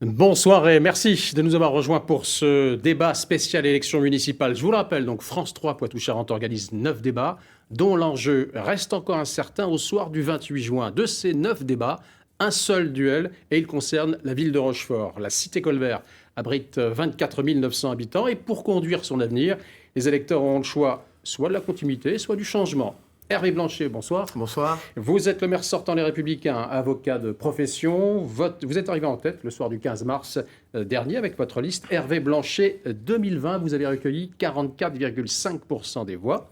Bonsoir et merci de nous avoir rejoints pour ce débat spécial élection municipale. Je vous le rappelle, donc France 3 Poitou-Charentes organise 9 débats, dont l'enjeu reste encore incertain au soir du 28 juin. De ces 9 débats, un seul duel et il concerne la ville de Rochefort. La cité Colbert abrite 24 900 habitants et pour conduire son avenir, les électeurs auront le choix soit de la continuité, soit du changement. Hervé Blanchet, bonsoir. Bonsoir. Vous êtes le maire sortant Les Républicains, avocat de profession. Vous êtes arrivé en tête le soir du 15 mars dernier avec votre liste Hervé Blanchet 2020. Vous avez recueilli 44,5% des voix.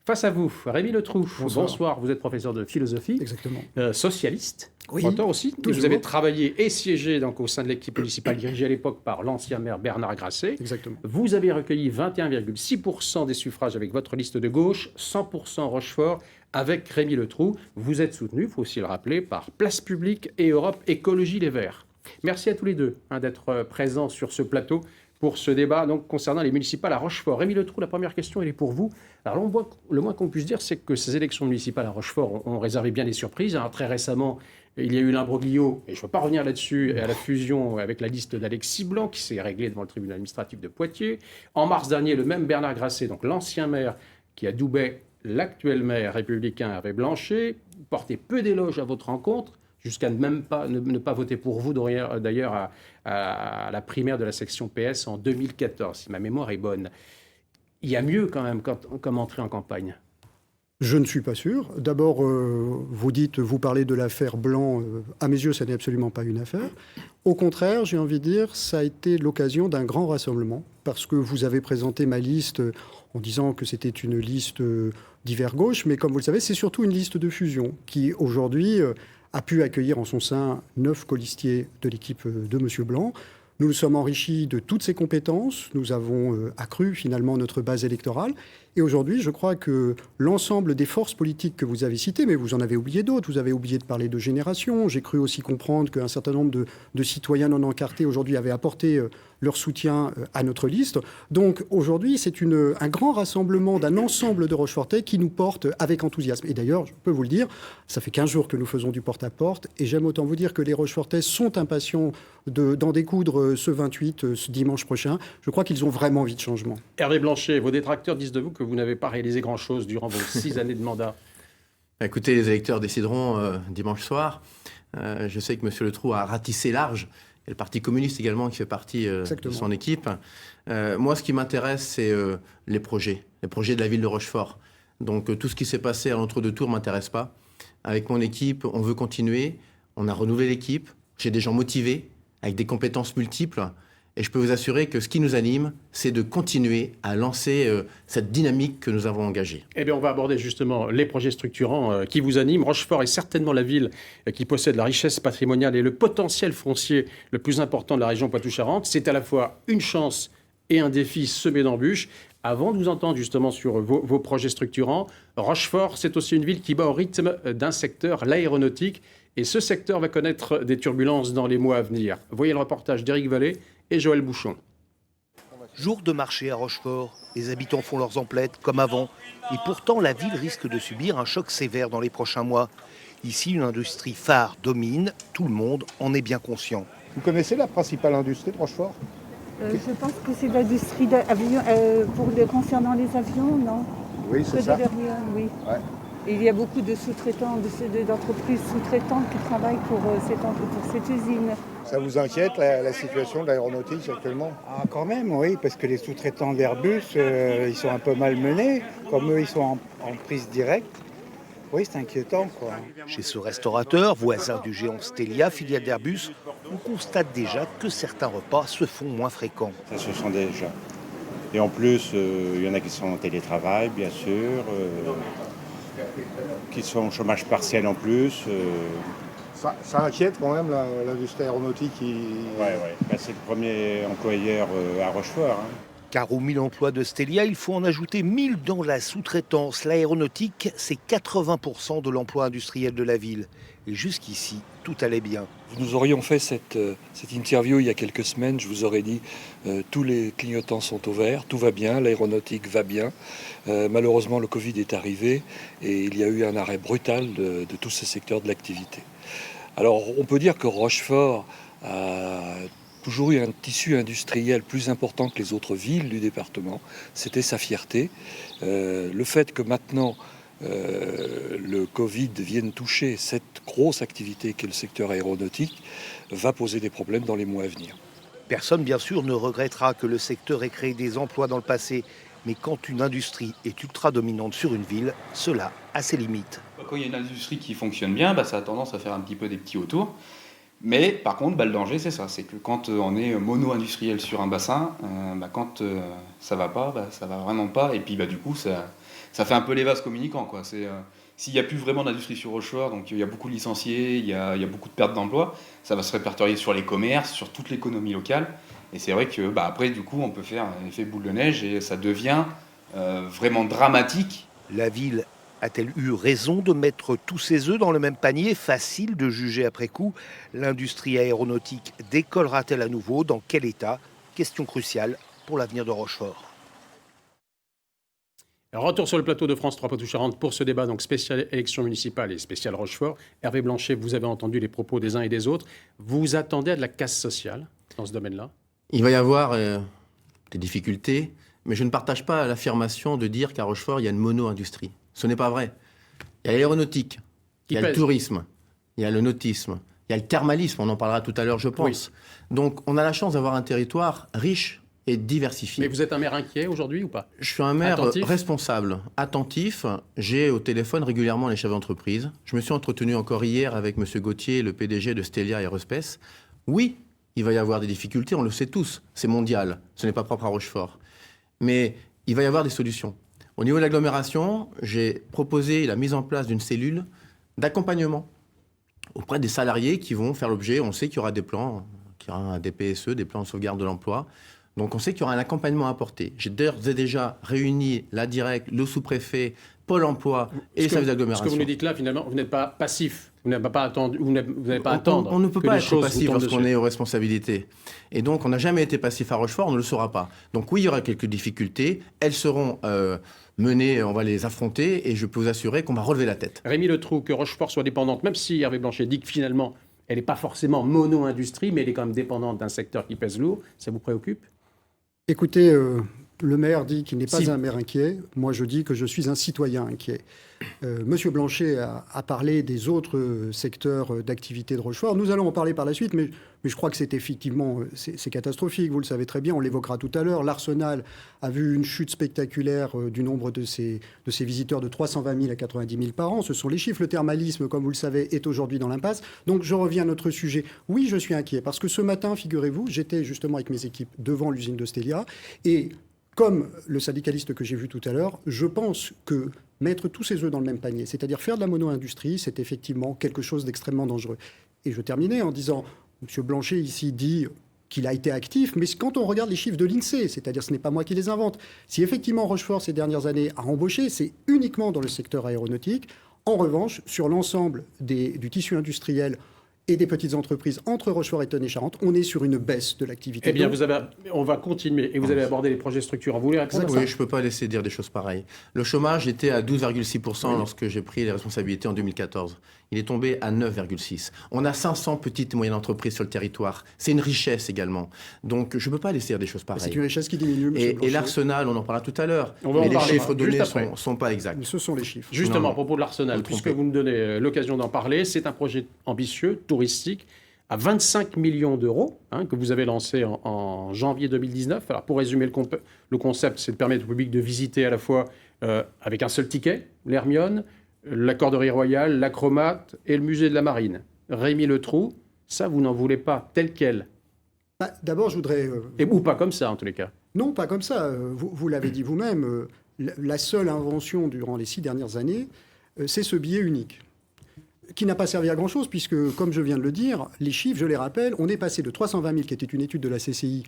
Face à vous, Rémi Letroux. Bonsoir. Vous êtes professeur de philosophie. Exactement. Socialiste. Oui, Auteur aussi. toujours. Vous avez travaillé et siégé donc, au sein de l'équipe municipale dirigée à l'époque par l'ancien maire Bernard Grasset. Exactement. Vous avez recueilli 21,6% des suffrages avec votre liste de gauche, 100% Rochefort avec Rémi Letroux. Vous êtes soutenu, il faut aussi le rappeler, par Place Publique et Europe Écologie Les Verts. Merci à tous les deux d'être présents sur ce plateau pour ce débat donc, concernant les municipales à Rochefort. Rémi Letroux, la première question, elle est pour vous. Alors, le moins qu'on puisse dire, c'est que ces élections municipales à Rochefort ont réservé bien des surprises. Très récemment, il y a eu l'imbroglio, et je ne veux pas revenir là-dessus, à la fusion avec la liste d'Alexis Blanc, qui s'est réglée devant le tribunal administratif de Poitiers. En mars dernier, le même Bernard Grasset, donc l'ancien maire qui adoubait l'actuel maire républicain Hervé Blanchet, portait peu d'éloges à votre rencontre, jusqu'à ne pas voter pour vous d'ailleurs à la primaire de la section PS en 2014, si ma mémoire est bonne. Il y a mieux quand même comme entrée en campagne. Je ne suis pas sûr. D'abord, vous parlez de l'affaire Blanc. À mes yeux, ça n'est absolument pas une affaire. Au contraire, j'ai envie de dire, ça a été l'occasion d'un grand rassemblement, parce que vous avez présenté ma liste en disant que c'était une liste divers gauche, mais comme vous le savez, c'est surtout une liste de fusion qui, aujourd'hui, a pu accueillir en son sein 9 colistiers de l'équipe de M. Blanc. Nous nous sommes enrichis de toutes ces compétences, nous avons accru finalement notre base électorale. Et aujourd'hui, je crois que l'ensemble des forces politiques que vous avez citées, mais vous en avez oublié d'autres, vous avez oublié de parler de génération. J'ai cru aussi comprendre qu'un certain nombre de citoyens non encartés aujourd'hui avaient apporté leur soutien à notre liste. Donc aujourd'hui, c'est un grand rassemblement d'un ensemble de Rochefortais qui nous porte avec enthousiasme. Et d'ailleurs, je peux vous le dire, ça fait 15 jours que nous faisons du porte-à-porte, et j'aime autant vous dire que les Rochefortais sont impatients d'en découdre ce 28, ce dimanche prochain. Je crois qu'ils ont vraiment envie de changement. Hervé Blanchet, vos détracteurs disent de vous que vous n'avez pas réalisé grand-chose durant vos 6 années de mandat. Écoutez, les électeurs décideront dimanche soir. Je sais que M. Letroux a ratissé large. Il y a le Parti communiste également qui fait partie de son équipe. Moi, ce qui m'intéresse, c'est les projets de la ville de Rochefort. Donc tout ce qui s'est passé à l'entre-deux-tours ne m'intéresse pas. Avec mon équipe, on veut continuer. On a renouvelé l'équipe. J'ai des gens motivés, avec des compétences multiples. Et je peux vous assurer que ce qui nous anime, c'est de continuer à lancer cette dynamique que nous avons engagée. Eh bien, on va aborder justement les projets structurants qui vous animent. Rochefort est certainement la ville qui possède la richesse patrimoniale et le potentiel foncier le plus important de la région Poitou-Charentes. C'est à la fois une chance et un défi semé d'embûches. Avant de vous entendre justement sur vos projets structurants, Rochefort, c'est aussi une ville qui bat au rythme d'un secteur, l'aéronautique. Et ce secteur va connaître des turbulences dans les mois à venir. Voyez le reportage d'Éric Vallée et Joël Bouchon. Jour de marché à Rochefort, les habitants font leurs emplettes comme avant. Et pourtant, la ville risque de subir un choc sévère dans les prochains mois. Ici, une industrie phare domine, tout le monde en est bien conscient. Vous connaissez la principale industrie de Rochefort ? Je pense que c'est l'industrie concernant les avions, non ? Oui, c'est ça. Oui. Ouais. Et il y a beaucoup de sous-traitants, d'entreprises sous-traitantes qui travaillent pour cette usine. Ça vous inquiète, la situation de l'aéronautique actuellement ? Ah, quand même, oui, parce que les sous-traitants d'Airbus, ils sont un peu malmenés. Comme eux, ils sont en prise directe. Oui, c'est inquiétant, quoi. Chez ce restaurateur, voisin du géant Stelia, filiale d'Airbus, on constate déjà que certains repas se font moins fréquents. Ça se sent déjà. Et en plus, il y en a qui sont en télétravail, bien sûr, qui sont au chômage partiel en plus. Ça inquiète quand même l'industrie aéronautique qui... Ouais. Ben, c'est le premier employeur à Rochefort. Hein. Car aux 1000 emplois de Stelia, il faut en ajouter 1000 dans la sous-traitance. L'aéronautique, c'est 80% de l'emploi industriel de la ville. Et jusqu'ici, tout allait bien. Nous aurions fait cette interview il y a quelques semaines. Je vous aurais dit tous les clignotants sont au vert, tout va bien, l'aéronautique va bien. Malheureusement, le Covid est arrivé et il y a eu un arrêt brutal de tous ces secteurs de l'activité. Alors, on peut dire que Rochefort a toujours eu un tissu industriel plus important que les autres villes du département. C'était sa fierté. Le fait que maintenant le Covid vienne toucher cette grosse activité qu'est le secteur aéronautique va poser des problèmes dans les mois à venir. Personne, bien sûr, ne regrettera que le secteur ait créé des emplois dans le passé. Mais quand une industrie est ultra dominante sur une ville, cela a ses limites. Quand il y a une industrie qui fonctionne bien, ça a tendance à faire un petit peu des petits autours. Mais par contre, le danger, c'est ça. C'est que quand on est mono-industriel sur un bassin, quand ça va pas, ça va vraiment pas. Et puis du coup, ça fait un peu les vases communicants, quoi. S'il n'y a plus vraiment d'industrie sur Rochefort, donc il y a beaucoup de licenciés, il y a beaucoup de pertes d'emplois, ça va se répertorier sur les commerces, sur toute l'économie locale. Et c'est vrai que après, du coup, on peut faire un effet boule de neige et ça devient vraiment dramatique. La ville a-t-elle eu raison de mettre tous ses œufs dans le même panier? Facile de juger après coup. L'industrie aéronautique décollera-t-elle à nouveau? Dans quel état? Question cruciale pour l'avenir de Rochefort. Alors, retour sur le plateau de France 3 Poitou-Charentes pour ce débat, donc spécial élection municipale et spécial Rochefort. Hervé Blanchet, vous avez entendu les propos des uns et des autres. Vous attendez à de la casse sociale dans ce domaine-là? Il va y avoir des difficultés, mais je ne partage pas l'affirmation de dire qu'à Rochefort, il y a une mono-industrie. Ce n'est pas vrai. Il y a l'aéronautique, il y a le tourisme, il y a le nautisme, il y a le thermalisme, on en parlera tout à l'heure, je pense. Oui. Donc, on a la chance d'avoir un territoire riche et diversifié. Mais vous êtes un maire inquiet aujourd'hui ou pas? Je suis un maire responsable, attentif. J'ai au téléphone régulièrement les chefs d'entreprise. Je me suis entretenu encore hier avec M. Gauthier, le PDG de Stelia Aerospace. Oui, il va y avoir des difficultés, on le sait tous. C'est mondial, ce n'est pas propre à Rochefort. Mais il va y avoir des solutions. Au niveau de l'agglomération, j'ai proposé la mise en place d'une cellule d'accompagnement auprès des salariés qui vont faire l'objet. On sait qu'il y aura des plans, qu'il y aura un DPSE, des plans de sauvegarde de l'emploi. Donc on sait qu'il y aura un accompagnement à apporter. J'ai d'ores et déjà réuni la directe, le sous-préfet, Pôle emploi et les services d'agglomération. Ce que vous nous dites là, finalement, vous n'êtes pas passif. Vous n'avez pas attendu. Vous n'avez pas attendre. On ne peut pas être passif lorsqu'on est aux responsabilités. Et donc, on n'a jamais été passif à Rochefort, on ne le saura pas. Donc oui, il y aura quelques difficultés. Elles seront menées, on va les affronter, et je peux vous assurer qu'on va relever la tête. Rémi Le Trou, que Rochefort soit dépendante, même si Hervé Blanchet dit que finalement, elle n'est pas forcément mono-industrie, mais elle est quand même dépendante d'un secteur qui pèse lourd, ça vous préoccupe? Écoutez, le maire dit qu'il n'est pas un maire inquiet. Moi, je dis que je suis un citoyen inquiet. Monsieur Blanchet a parlé des autres secteurs d'activité de Rochefort. Nous allons en parler par la suite, mais je crois que c'est effectivement c'est catastrophique. Vous le savez très bien, on l'évoquera tout à l'heure. L'Arsenal a vu une chute spectaculaire du nombre de ses visiteurs de 320 000 à 90 000 par an. Ce sont les chiffres. Le thermalisme, comme vous le savez, est aujourd'hui dans l'impasse. Donc je reviens à notre sujet. Oui, je suis inquiet parce que ce matin, figurez-vous, j'étais justement avec mes équipes devant l'usine de Stelia et comme le syndicaliste que j'ai vu tout à l'heure, je pense que mettre tous ses œufs dans le même panier, c'est-à-dire faire de la mono-industrie, c'est effectivement quelque chose d'extrêmement dangereux. Et je terminais en disant, M. Blanchet ici dit qu'il a été actif, mais quand on regarde les chiffres de l'INSEE, c'est-à-dire ce n'est pas moi qui les invente, si effectivement Rochefort ces dernières années a embauché, c'est uniquement dans le secteur aéronautique. En revanche, sur l'ensemble du tissu industriel et des petites entreprises entre Rochefort et Tonnet-Charente, on est sur une baisse de l'activité. Eh bien, on va continuer et vous allez aborder les projets structurants. Vous voulez répondre à ça? Oui, je ne peux pas laisser dire des choses pareilles. Le chômage était à 12,6% lorsque j'ai pris les responsabilités en 2014. Il est tombé à 9,6%. On a 500 petites et moyennes entreprises sur le territoire. C'est une richesse également. Donc, je ne peux pas laisser dire des choses pareilles. C'est une richesse qui diminue, Et l'Arsenal, on en parlera tout à l'heure. Mais les chiffres donnés ne sont pas exacts. Ce sont les chiffres. Justement, à propos de l'Arsenal, puisque vous me donnez l'occasion d'en parler, c'est un projet ambitieux, touristique, à 25 millions d'euros, que vous avez lancé en janvier 2019. Alors, pour résumer le concept, c'est de permettre au public de visiter à la fois avec un seul ticket, l'Hermione, la Corderie Royale, l'Acromate et le musée de la Marine. Rémi Le Trou, ça, vous n'en voulez pas tel quel? D'abord, je voudrais... Ou pas comme ça, en tous les cas. Non, pas comme ça. Vous l'avez dit vous-même, la seule invention durant les 6 dernières années, c'est ce billet unique, qui n'a pas servi à grand-chose, puisque, comme je viens de le dire, les chiffres, je les rappelle, on est passé de 320 000, qui était une étude de la CCI,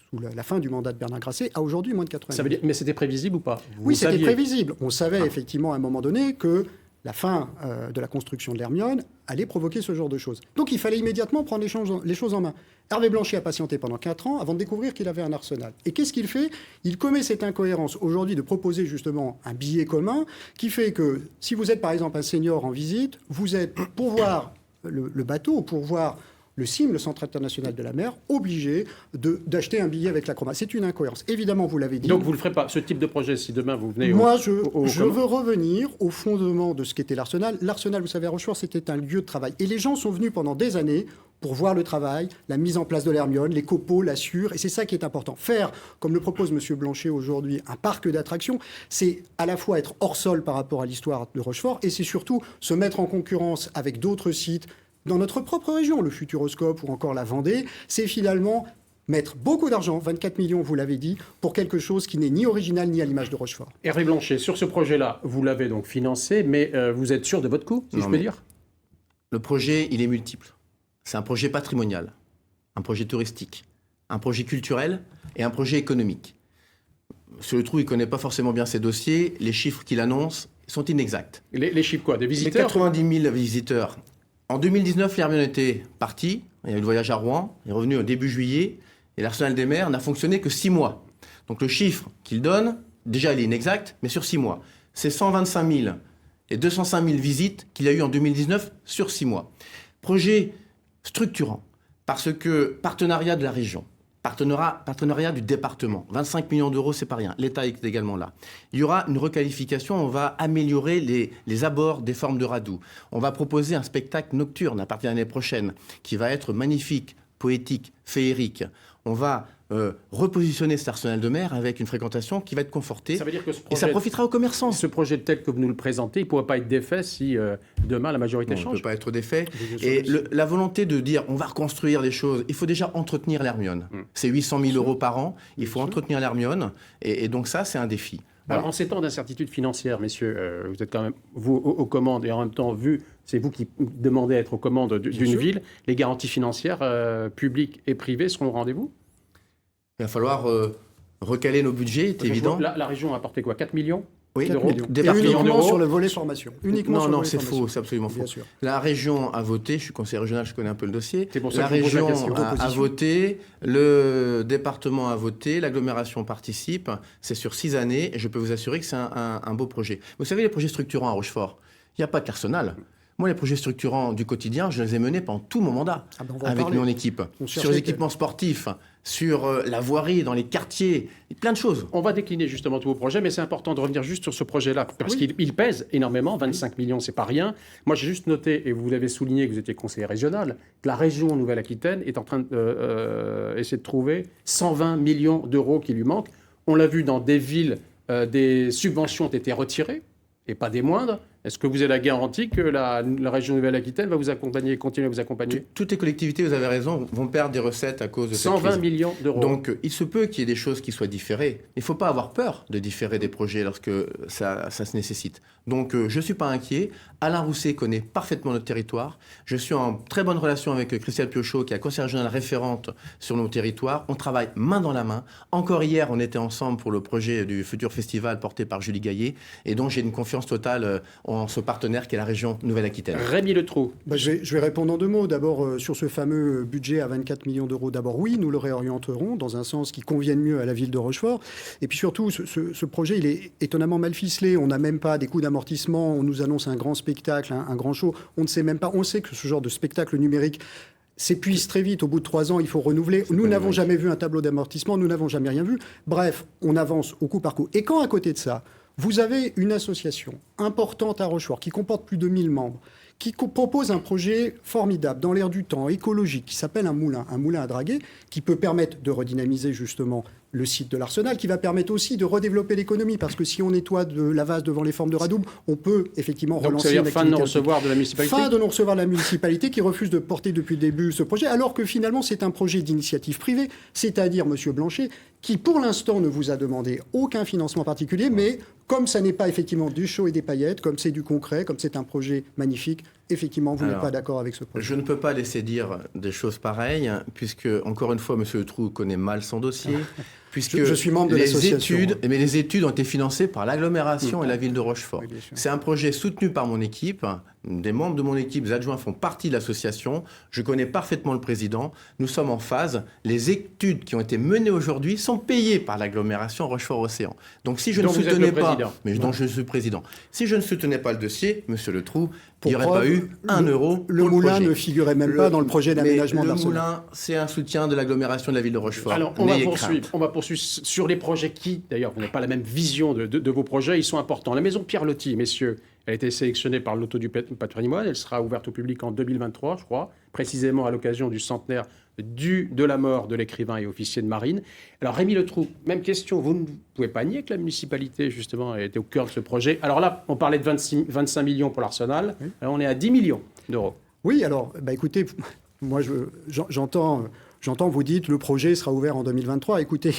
sous la fin du mandat de Bernard Grasset, à aujourd'hui moins de 80 000. Ça veut dire, mais c'était prévisible ou pas? Oui, c'était prévisible. On savait effectivement à un moment donné que la fin de la construction de l'Hermione allait provoquer ce genre de choses. Donc il fallait immédiatement prendre les choses en main. Hervé Blanchet a patienté pendant 4 ans avant de découvrir qu'il avait un arsenal. Et qu'est-ce qu'il fait? Il commet cette incohérence aujourd'hui de proposer justement un billet commun qui fait que si vous êtes par exemple un senior en visite, vous êtes, pour voir le bateau, pour voir le CIM, le Centre international de la mer, obligé d'acheter un billet avec la Croma. C'est une incohérence. Évidemment, vous l'avez dit. Donc vous ne le ferez pas, ce type de projet, si demain vous venez Moi, je veux revenir au fondement de ce qu'était l'Arsenal. L'Arsenal, vous savez, à Rochefort, c'était un lieu de travail. Et les gens sont venus pendant des années pour voir le travail, la mise en place de l'Hermione, les copeaux, la Sûre, et c'est ça qui est important. Faire, comme le propose M. Blanchet aujourd'hui, un parc d'attractions, c'est à la fois être hors sol par rapport à l'histoire de Rochefort, et c'est surtout se mettre en concurrence avec d'autres sites dans notre propre région, le Futuroscope ou encore la Vendée. C'est finalement mettre beaucoup d'argent, 24 millions, vous l'avez dit, pour quelque chose qui n'est ni original ni à l'image de Rochefort. Hervé Blanchet, sur ce projet-là, vous l'avez donc financé, mais vous êtes sûr de votre coût, si je peux dire? Le projet, il est multiple. C'est un projet patrimonial, un projet touristique, un projet culturel et un projet économique. Monsieur Le Trou, il ne connaît pas forcément bien ces dossiers. Les chiffres qu'il annonce sont inexacts. Les chiffres quoi? Des visiteurs? Les 90 000 visiteurs. En 2019, l'Hermione était parti. Il y a eu le voyage à Rouen. Il est revenu au début juillet. Et l'Arsenal des mers n'a fonctionné que 6 mois. Donc le chiffre qu'il donne, déjà, il est inexact, mais sur 6 mois. C'est 125 000 et 205 000 visites qu'il y a eu en 2019 sur 6 mois. Projet structurant, parce que partenariat de la région, partenariat du département, 25 millions d'euros, c'est pas rien. L'État est également là. Il y aura une requalification, on va améliorer les abords des formes de Radoux. On va proposer un spectacle nocturne à partir de l'année prochaine, qui va être magnifique, poétique, féerique. On va repositionner cet arsenal de mer avec une fréquentation qui va être confortée. Ça veut dire que ce projet, et ça profitera aux commerçants. Ce projet tel que vous nous le présentez, il ne pourrait pas être défait si demain la majorité change. Il ne peut pas être défait. Et la volonté de dire on va reconstruire des choses, il faut déjà entretenir l'Hermione. C'est 800 000 euros par an. Il faut entretenir l'Hermione. Et donc ça, c'est un défi. Voilà. Alors, en ces temps d'incertitude financière, messieurs, vous êtes quand même vous aux commandes et en même temps, c'est vous qui demandez à être aux commandes d'une ville. Les garanties financières publiques et privées seront au rendez-vous? Il va falloir recaler nos budgets, c'est évident. La région a apporté quoi? 4 millions? Oui, 4 millions. Et uniquement sur le volet formation. Non, c'est faux, c'est absolument faux. La région a voté, je suis conseiller régional, je connais un peu le dossier. La région a voté, le département a voté, l'agglomération participe. C'est sur 6 années et je peux vous assurer que c'est un beau projet. Vous savez, les projets structurants à Rochefort, il n'y a pas que l'Arsenal. Moi, les projets structurants du quotidien, je les ai menés pendant tout mon mandat avec mon équipe. Sur les équipements sportifs, sur la voirie dans les quartiers, plein de choses. On va décliner justement tous vos projets, mais c'est important de revenir juste sur ce projet-là, parce qu'il pèse énormément, 25 millions, c'est pas rien. Moi, j'ai juste noté, et vous l'avez souligné que vous étiez conseiller régional, que la région Nouvelle-Aquitaine est en train d'essayer de trouver 120 millions d'euros qui lui manquent. On l'a vu dans des villes, des subventions ont été retirées, et pas des moindres. Est-ce que vous avez la garantie que la région Nouvelle-Aquitaine va vous accompagner, continuer à vous accompagner? Toutes les collectivités, vous avez raison, vont perdre des recettes à cause de cette crise. 120 millions d'euros. Donc, il se peut qu'il y ait des choses qui soient différées. Il ne faut pas avoir peur de différer des projets lorsque ça se nécessite. Donc, je ne suis pas inquiet. Alain Rousset connaît parfaitement notre territoire. Je suis en très bonne relation avec Christelle Piochot, qui est la conseillère régionale référente sur nos territoires. On travaille main dans la main. Encore hier, on était ensemble pour le projet du futur festival porté par Julie Gaillet. Et donc, j'ai une confiance totale en ce partenaire qui est la région Nouvelle-Aquitaine. Rémi Le Trou. Je vais répondre en 2 mots. D'abord, sur ce fameux budget à 24 millions d'euros, d'abord, oui, nous le réorienterons dans un sens qui convienne mieux à la ville de Rochefort. Et puis surtout, ce projet, il est étonnamment mal ficelé. On n'a même pas des coûts d'amortissement. On nous annonce un grand spectacle, un grand show. On ne sait même pas. On sait que ce genre de spectacle numérique s'épuise très vite. Au bout de 3 ans, il faut renouveler. Nous n'avons jamais vu un tableau d'amortissement. Nous n'avons jamais rien vu. Bref, on avance au coup par coup. Et quand, à côté de ça, vous avez une association importante à Rochefort qui comporte plus de 1000 membres, qui propose un projet formidable dans l'air du temps, écologique, qui s'appelle un moulin à draguer, qui peut permettre de redynamiser justement le site de l'Arsenal, qui va permettre aussi de redévelopper l'économie, parce que si on nettoie de la vase devant les formes de Radoub, on peut effectivement relancer une activité. Fin de non-recevoir de la municipalité. Fin de non-recevoir de la municipalité qui refuse de porter depuis le début ce projet, alors que finalement c'est un projet d'initiative privée, c'est-à-dire Monsieur Blanchet, qui pour l'instant ne vous a demandé aucun financement particulier, mais comme ça n'est pas effectivement du chaud et des paillettes, comme c'est du concret, comme c'est un projet magnifique, effectivement vous n'êtes pas d'accord avec ce projet. Je ne peux pas laisser dire des choses pareilles, puisque encore une fois Monsieur Le Trou connaît mal son dossier. puisque je suis membre de l'association. Mais les études ont été financées par l'agglomération et la ville de Rochefort. Oui, c'est un projet soutenu par mon équipe. Des membres de mon équipe, des adjoints font partie de l'association. Je connais parfaitement le président. Nous sommes en phase. Les études qui ont été menées aujourd'hui sont payées par l'agglomération Rochefort-Océan. Donc si je ne soutenais pas, dont je suis président, si je ne soutenais pas le dossier, Monsieur Le Trou, il n'y aurait pas eu un euro. Le moulin ne figurait même pas dans le projet d'aménagement de l'Arsenal. Le moulin, c'est un soutien de l'agglomération de la ville de Rochefort. Alors, on va poursuivre sur les projets qui, d'ailleurs, vous n'avez pas la même vision de vos projets, ils sont importants. La maison Pierre Loti, messieurs, elle a été sélectionnée par le Loto du patrimoine, elle sera ouverte au public en 2023, je crois, précisément à l'occasion du centenaire de la mort de l'écrivain et officier de marine. Alors Rémi Le Trou, même question, vous ne pouvez pas nier que la municipalité, justement, a été au cœur de ce projet. Alors là, on parlait de 25 millions pour l'Arsenal, alors on est à 10 millions d'euros. Oui, alors, écoutez, moi j'entends vous dites le projet sera ouvert en 2023. Écoutez,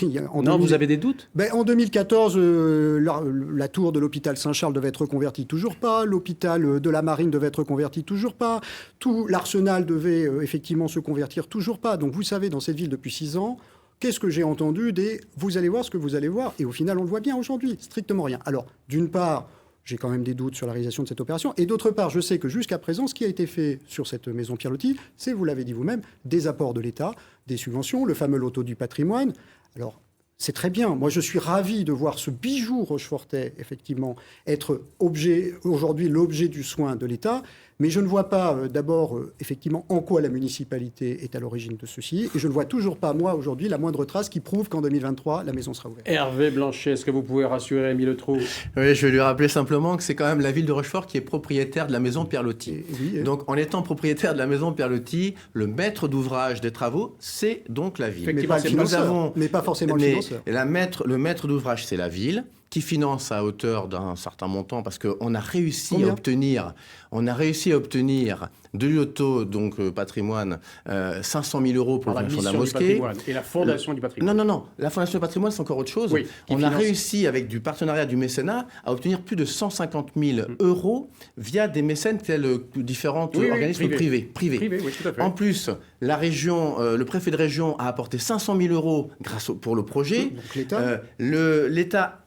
vous avez des doutes? En 2014, la tour de l'hôpital Saint-Charles devait être reconvertie, toujours pas. L'hôpital de la Marine devait être reconverti, toujours pas. Tout l'Arsenal devait effectivement se convertir, toujours pas. Donc vous savez, dans cette ville depuis 6 ans, qu'est-ce que j'ai entendu des « vous allez voir ce que vous allez voir » et au final on le voit bien aujourd'hui, strictement rien. Alors d'une part, j'ai quand même des doutes sur la réalisation de cette opération. Et d'autre part, je sais que jusqu'à présent, ce qui a été fait sur cette maison Pierre Loti, c'est, vous l'avez dit vous-même, des apports de l'État, des subventions, le fameux loto du patrimoine. Alors, c'est très bien. Moi, je suis ravi de voir ce bijou rochefortais, effectivement, être aujourd'hui l'objet du soin de l'État. Mais je ne vois pas, d'abord, effectivement, en quoi la municipalité est à l'origine de ceci. Et je ne vois toujours pas, moi, aujourd'hui, la moindre trace qui prouve qu'en 2023, la maison sera ouverte. Hervé Blanchet, est-ce que vous pouvez rassurer Rémi Le Trou? Oui, je vais lui rappeler simplement que c'est quand même la ville de Rochefort qui est propriétaire de la maison Pierre Loti. Donc, en étant propriétaire de la maison Pierre Loti, le maître d'ouvrage des travaux, c'est donc la ville. Mais pas le financeur, mais pas forcément le financeur. Le maître d'ouvrage, c'est la ville, qui finance à hauteur d'un certain montant, parce qu'on a réussi à obtenir de l'auto, donc patrimoine, 500 000 euros pour la construction de la mosquée. Et la fondation du patrimoine. Non. La fondation du patrimoine, c'est encore autre chose. Oui, on a réussi, avec du partenariat du mécénat, à obtenir plus de 150 000 euros via des mécènes tels différents organismes privés. Oui, tout à fait. En plus, la région, le préfet de région a apporté 500 000 euros pour le projet. Donc l'État,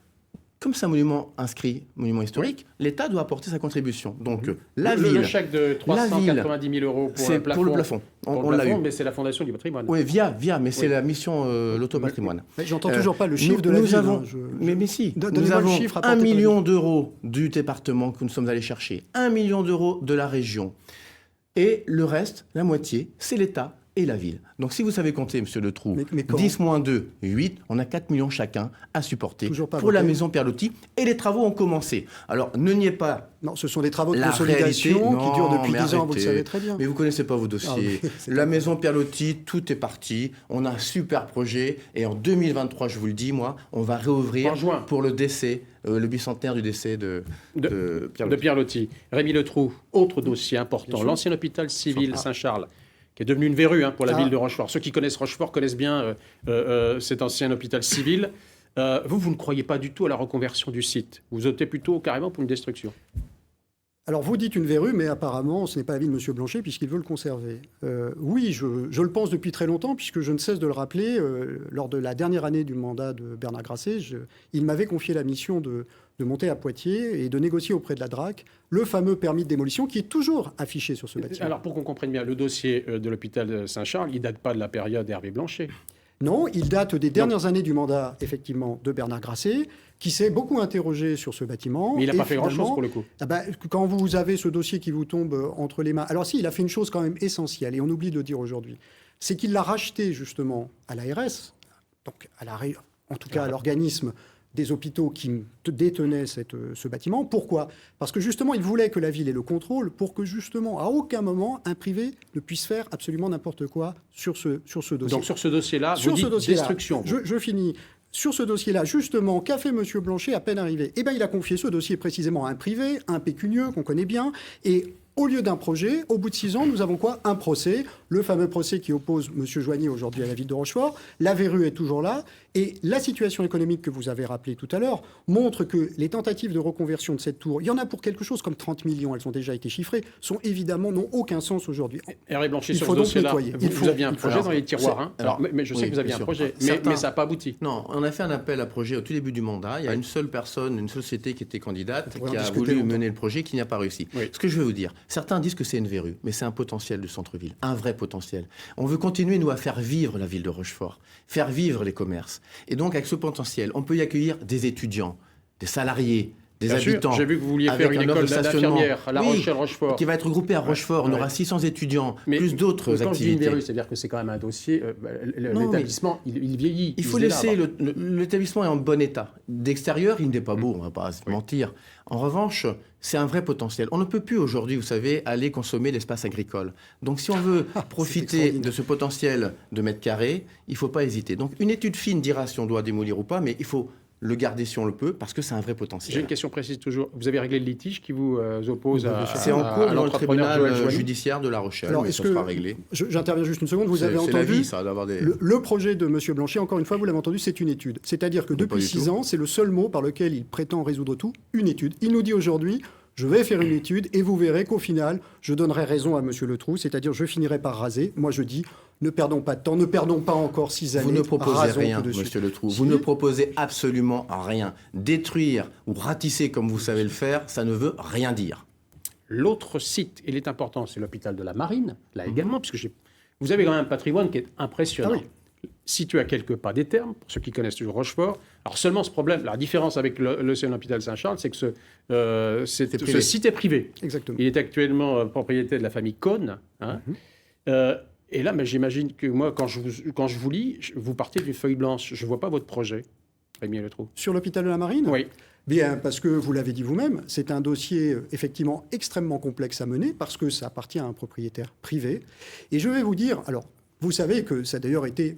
comme c'est un monument inscrit, monument historique, l'État doit apporter sa contribution. Donc la ville... Le chèque de 390 000 euros pour le plafond. Pour le plafond. On l'a eu. Mais c'est la Fondation du patrimoine. Oui, mais c'est la mission l'autopatrimoine. J'entends toujours pas le chiffre de la ville. Mais si, nous avons 1 million d'euros du département que nous sommes allés chercher, 1 million d'euros de la région. Et le reste, la moitié, c'est l'État et la ville. Donc si vous savez compter, Monsieur Le Trou, 10 moins 2, 8, on a 4 millions chacun à supporter pour la maison Pierre Loti. Et les travaux ont commencé. Alors ne niez pas... Non, ce sont des travaux de consolidation qui durent depuis 10 ans, vous le savez très bien. Mais vous ne connaissez pas vos dossiers. La maison Pierre Loti, tout est parti. On a un super projet. Et en 2023, je vous le dis, moi, on va réouvrir pour le décès, le bicentenaire du décès de Pierre Loti. Rémi Le Trou, autre dossier important, l'ancien hôpital civil Saint-Charles, qui est devenu une verrue pour la ville de Rochefort. Ceux qui connaissent Rochefort connaissent bien cet ancien hôpital civil. Vous ne croyez pas du tout à la reconversion du site. Vous optez plutôt carrément pour une destruction. Alors, vous dites une verrue, mais apparemment, ce n'est pas l'avis de M. Blanchet, puisqu'il veut le conserver. Oui, je le pense depuis très longtemps, puisque je ne cesse de le rappeler. Lors de la dernière année du mandat de Bernard Grasset, il m'avait confié la mission de monter à Poitiers et de négocier auprès de la DRAC le fameux permis de démolition qui est toujours affiché sur ce bâtiment. Alors, pour qu'on comprenne bien, le dossier de l'hôpital Saint-Charles, il ne date pas de la période d'Hervé Blanchet. Non, il date des dernières années du mandat, effectivement, de Bernard Grasset, qui s'est beaucoup interrogé sur ce bâtiment. Mais il n'a pas fait grand-chose pour le coup. Quand vous avez ce dossier qui vous tombe entre les mains... Alors si, il a fait une chose quand même essentielle, et on oublie de le dire aujourd'hui, c'est qu'il l'a racheté justement à l'ARS, donc en tout cas à l'organisme des hôpitaux qui détenaient ce bâtiment. Pourquoi ? Parce que justement, il voulait que la ville ait le contrôle pour que justement, à aucun moment, un privé ne puisse faire absolument n'importe quoi sur ce dossier. Donc sur ce dossier-là, vous dites destruction. Je finis. Sur ce dossier-là, justement, qu'a fait M. Blanchet à peine arrivé ? Il a confié ce dossier précisément à un privé, un pécunieux qu'on connaît bien, et au lieu d'un projet, au bout de 6 ans, nous avons quoi ? Un procès, le fameux procès qui oppose M. Joigny aujourd'hui à la ville de Rochefort. La verrue est toujours là. Et la situation économique que vous avez rappelée tout à l'heure montre que les tentatives de reconversion de cette tour, il y en a pour quelque chose comme 30 millions, elles ont déjà été chiffrées, n'ont aucun sens aujourd'hui. Hervé Blanchet, Il sur faut ce donc dossier-là, nettoyer. vous aviez un projet dans les tiroirs, hein. Mais je sais oui, que vous aviez bien un sûr. projet, Certains- mais ça n'a pas abouti. Non, on a fait un appel à projet au tout début du mandat. Il y a une seule personne, une société qui était candidate, qui a voulu mener le projet, qui n'y a pas réussi. Oui. Ce que je veux vous dire, certains disent que c'est une verrue, mais c'est un potentiel du centre-ville, un vrai potentiel. On veut continuer, nous, à faire vivre la ville de Rochefort, faire vivre les commerces. Et donc, avec ce potentiel, on peut y accueillir des étudiants, des salariés, des Bien sûr, habitants. j'ai vu que vous vouliez avec faire une un offre école de stationnement. d'infirmières à La Rochelle-Rochefort. Qui va être regroupée à Rochefort. On aura 600 étudiants, plus d'autres Quand je dis une activités. verrue, c'est-à-dire que c'est quand même un dossier. Non, L'établissement, il vieillit. Il faut laisser l'établissement est en bon état. D'extérieur, il n'est pas beau, on ne va pas se mentir. En revanche, c'est un vrai potentiel. On ne peut plus aujourd'hui, vous savez, aller consommer l'espace agricole. Donc si on veut profiter de ce potentiel de mètres carrés, il ne faut pas hésiter. Donc une étude fine dira si on doit démolir ou pas, mais il faut le garder si on le peut, parce que c'est un vrai potentiel. J'ai une question précise toujours. Vous avez réglé le litige qui vous oppose à C'est en cours dans le tribunal Joël judiciaire de La Rochelle. Alors, mais est-ce ça que sera réglé. J'interviens juste une seconde. Vous avez C'est la entendu vie, ça, d'avoir des... le projet de M. Blanchet, encore une fois, vous l'avez entendu, c'est une étude. C'est-à-dire que depuis 6 ans, c'est le seul mot par lequel il prétend résoudre tout, une étude. Il nous dit aujourd'hui, je vais faire une étude et vous verrez qu'au final, je donnerai raison à M. Letroux, c'est-à-dire je finirai par raser. Moi, je dis, ne perdons pas de temps, ne perdons pas encore 6 années. Vous ne proposez rasons rien, tout de suite. Monsieur Letroux. Si. Vous ne proposez absolument rien. Détruire ou ratisser comme vous savez le faire, ça ne veut rien dire. L'autre site, il est important, c'est l'hôpital de la Marine, là également, puisque vous avez quand même un patrimoine qui est impressionnant. Ah oui. Situé à quelques pas des Thermes, pour ceux qui connaissent toujours Rochefort. Alors seulement ce problème, la différence avec l'Océan Hôpital Saint-Charles, c'est que ce site est privé. Exactement. Il est actuellement propriété de la famille Cohn. Hein. Et là, mais j'imagine que moi, quand je vous lis, vous partez d'une feuille blanche. Je ne vois pas votre projet, Rémi Letroux. Sur l'hôpital de la Marine ? Oui. Bien, parce que vous l'avez dit vous-même, c'est un dossier effectivement extrêmement complexe à mener parce que ça appartient à un propriétaire privé. Et je vais vous dire, alors, vous savez que ça a d'ailleurs été,